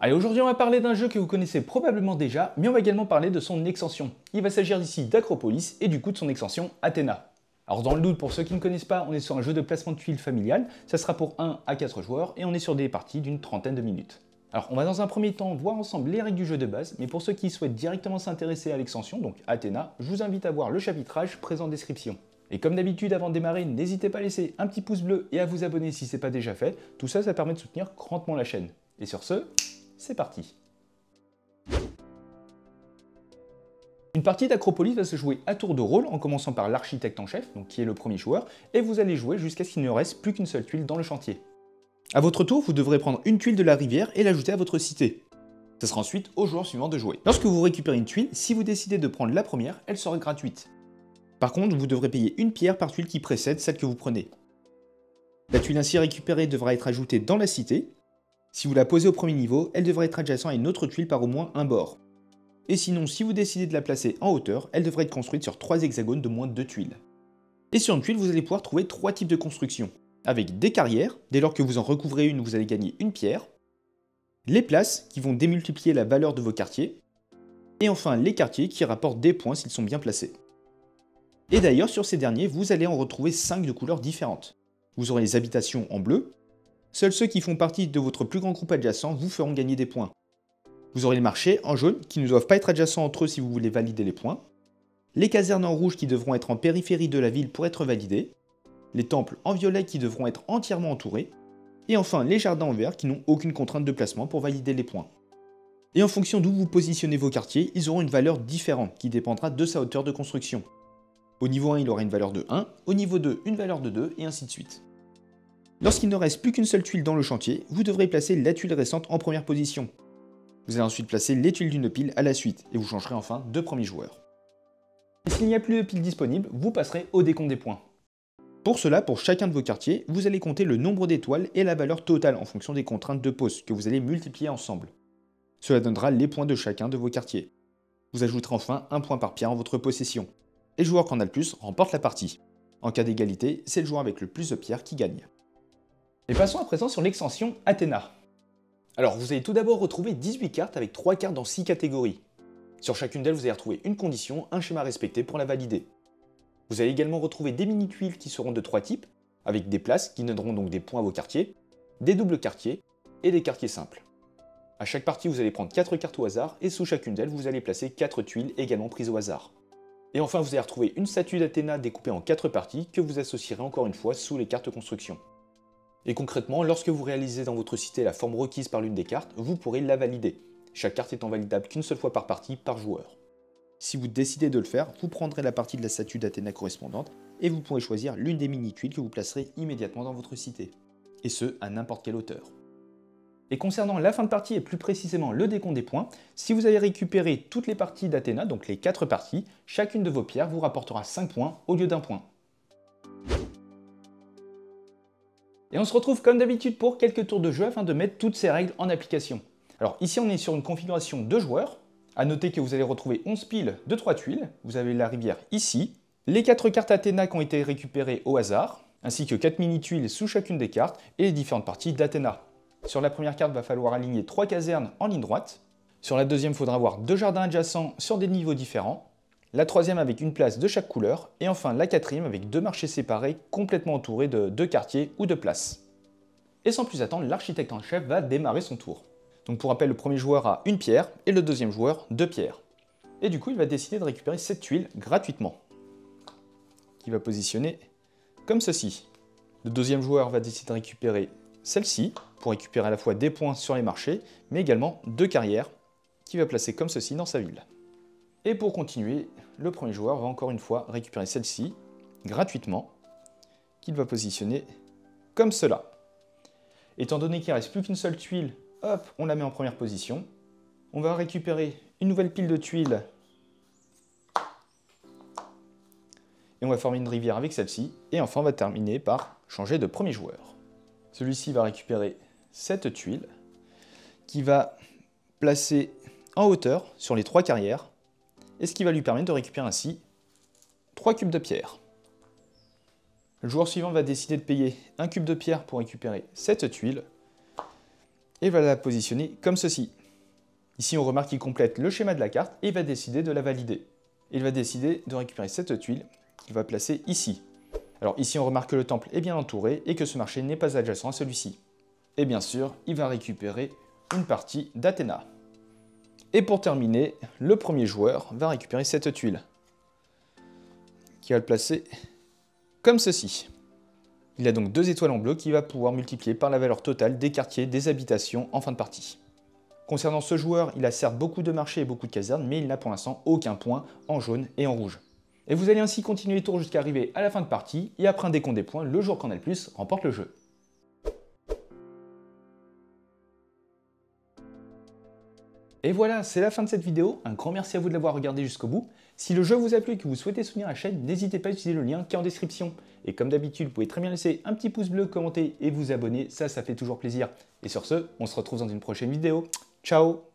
Allez, aujourd'hui on va parler d'un jeu que vous connaissez probablement déjà, mais on va également parler de son extension. Il va s'agir ici d'Acropolis et du coup de son extension Athéna. Alors dans le doute, pour ceux qui ne connaissent pas, on est sur un jeu de placement de tuiles familial, ça sera pour 1 à 4 joueurs et on est sur des parties d'une trentaine de minutes. Alors on va dans un premier temps voir ensemble les règles du jeu de base, mais pour ceux qui souhaitent directement s'intéresser à l'extension, donc Athéna, je vous invite à voir le chapitrage présent en description. Et comme d'habitude, avant de démarrer, n'hésitez pas à laisser un petit pouce bleu et à vous abonner si ce n'est pas déjà fait, tout ça, ça permet de soutenir grandement la chaîne. Et sur ce, c'est parti. Une partie d'Acropolis va se jouer à tour de rôle en commençant par l'architecte en chef, donc qui est le premier joueur, et vous allez jouer jusqu'à ce qu'il ne reste plus qu'une seule tuile dans le chantier. A votre tour, vous devrez prendre une tuile de la rivière et l'ajouter à votre cité. Ce sera ensuite au joueur suivant de jouer. Lorsque vous récupérez une tuile, si vous décidez de prendre la première, elle sera gratuite. Par contre, vous devrez payer une pierre par tuile qui précède celle que vous prenez. La tuile ainsi récupérée devra être ajoutée dans la cité. Si vous la posez au premier niveau, elle devrait être adjacente à une autre tuile par au moins un bord. Et sinon, si vous décidez de la placer en hauteur, elle devrait être construite sur 3 hexagones de moins de 2 tuiles. Et sur une tuile, vous allez pouvoir trouver 3 types de constructions. Avec des carrières, dès lors que vous en recouvrez une, vous allez gagner une pierre. Les places, qui vont démultiplier la valeur de vos quartiers. Et enfin, les quartiers, qui rapportent des points s'ils sont bien placés. Et d'ailleurs, sur ces derniers, vous allez en retrouver 5 de couleurs différentes. Vous aurez les habitations en bleu. Seuls ceux qui font partie de votre plus grand groupe adjacent vous feront gagner des points. Vous aurez les marchés en jaune qui ne doivent pas être adjacents entre eux si vous voulez valider les points. Les casernes en rouge qui devront être en périphérie de la ville pour être validés. Les temples en violet qui devront être entièrement entourés. Et enfin les jardins en vert qui n'ont aucune contrainte de placement pour valider les points. Et en fonction d'où vous positionnez vos quartiers, ils auront une valeur différente qui dépendra de sa hauteur de construction. Au niveau 1, il aura une valeur de 1, au niveau 2, une valeur de 2, et ainsi de suite. Lorsqu'il ne reste plus qu'une seule tuile dans le chantier, vous devrez placer la tuile restante en première position. Vous allez ensuite placer les tuiles d'une pile à la suite, et vous changerez enfin de premier joueur. Et s'il n'y a plus de piles disponibles, vous passerez au décompte des points. Pour cela, pour chacun de vos quartiers, vous allez compter le nombre d'étoiles et la valeur totale en fonction des contraintes de pose, que vous allez multiplier ensemble. Cela donnera les points de chacun de vos quartiers. Vous ajouterez enfin un point par pierre en votre possession. Et le joueur qui en a le plus remporte la partie. En cas d'égalité, c'est le joueur avec le plus de pierres qui gagne. Et passons à présent sur l'extension Athéna. Alors vous allez tout d'abord retrouver 18 cartes avec 3 cartes dans 6 catégories. Sur chacune d'elles, vous allez retrouver une condition, un schéma respecté pour la valider. Vous allez également retrouver des mini-tuiles qui seront de 3 types, avec des places qui donneront donc des points à vos quartiers, des doubles quartiers et des quartiers simples. À chaque partie, vous allez prendre 4 cartes au hasard et sous chacune d'elles, vous allez placer 4 tuiles également prises au hasard. Et enfin, vous allez retrouver une statue d'Athéna découpée en 4 parties que vous associerez encore une fois sous les cartes construction. Et concrètement, lorsque vous réalisez dans votre cité la forme requise par l'une des cartes, vous pourrez la valider, chaque carte étant validable qu'une seule fois par partie par joueur. Si vous décidez de le faire, vous prendrez la partie de la statue d'Athéna correspondante et vous pourrez choisir l'une des mini-tuiles que vous placerez immédiatement dans votre cité. Et ce, à n'importe quelle hauteur. Et concernant la fin de partie et plus précisément le décompte des points, si vous avez récupéré toutes les parties d'Athéna, donc les 4 parties, chacune de vos pierres vous rapportera 5 points au lieu d'un point. Et on se retrouve comme d'habitude pour quelques tours de jeu afin de mettre toutes ces règles en application. Alors ici on est sur une configuration de joueurs. A noter que vous allez retrouver 11 piles de 3 tuiles. Vous avez la rivière ici. Les 4 cartes Athéna qui ont été récupérées au hasard, ainsi que 4 mini-tuiles sous chacune des cartes et les différentes parties d'Athéna. Sur la première carte, il va falloir aligner 3 casernes en ligne droite. Sur la deuxième, il faudra avoir 2 jardins adjacents sur des niveaux différents. La troisième avec une place de chaque couleur. Et enfin la quatrième avec 2 marchés séparés complètement entourés de 2 quartiers ou de places. Et sans plus attendre, l'architecte en chef va démarrer son tour. Donc pour rappel, le premier joueur a une pierre et le deuxième joueur 2 pierres. Et du coup, il va décider de récupérer cette tuile gratuitement, qu'il va positionner comme ceci. Le deuxième joueur va décider de récupérer celle-ci, pour récupérer à la fois des points sur les marchés, mais également 2 carrières, qu'il va placer comme ceci dans sa ville. Et pour continuer, le premier joueur va encore une fois récupérer celle-ci, gratuitement, qu'il va positionner comme cela. Étant donné qu'il ne reste plus qu'une seule tuile, hop, on la met en première position. On va récupérer une nouvelle pile de tuiles, et on va former une rivière avec celle-ci, et enfin on va terminer par changer de premier joueur. Celui-ci va récupérer cette tuile qui va placer en hauteur sur les 3 carrières et ce qui va lui permettre de récupérer ainsi 3 cubes de pierre. Le joueur suivant va décider de payer 1 cube de pierre pour récupérer cette tuile et va la positionner comme ceci. Ici, on remarque qu'il complète le schéma de la carte et il va décider de la valider. Il va décider de récupérer cette tuile qu'il va placer ici. Alors ici, on remarque que le temple est bien entouré et que ce marché n'est pas adjacent à celui-ci. Et bien sûr, il va récupérer une partie d'Athéna. Et pour terminer, le premier joueur va récupérer cette tuile, qui va le placer comme ceci. Il a donc 2 étoiles en bleu qu'il va pouvoir multiplier par la valeur totale des quartiers, des habitations en fin de partie. Concernant ce joueur, il a certes beaucoup de marchés et beaucoup de casernes, mais il n'a pour l'instant aucun point en jaune et en rouge. Et vous allez ainsi continuer les tours jusqu'à arriver à la fin de partie, et après un décompte des points, le joueur qui en a le plus remporte le jeu. Et voilà, c'est la fin de cette vidéo. Un grand merci à vous de l'avoir regardé jusqu'au bout. Si le jeu vous a plu et que vous souhaitez soutenir la chaîne, n'hésitez pas à utiliser le lien qui est en description. Et comme d'habitude, vous pouvez très bien laisser un petit pouce bleu, commenter et vous abonner, ça fait toujours plaisir. Et sur ce, on se retrouve dans une prochaine vidéo. Ciao!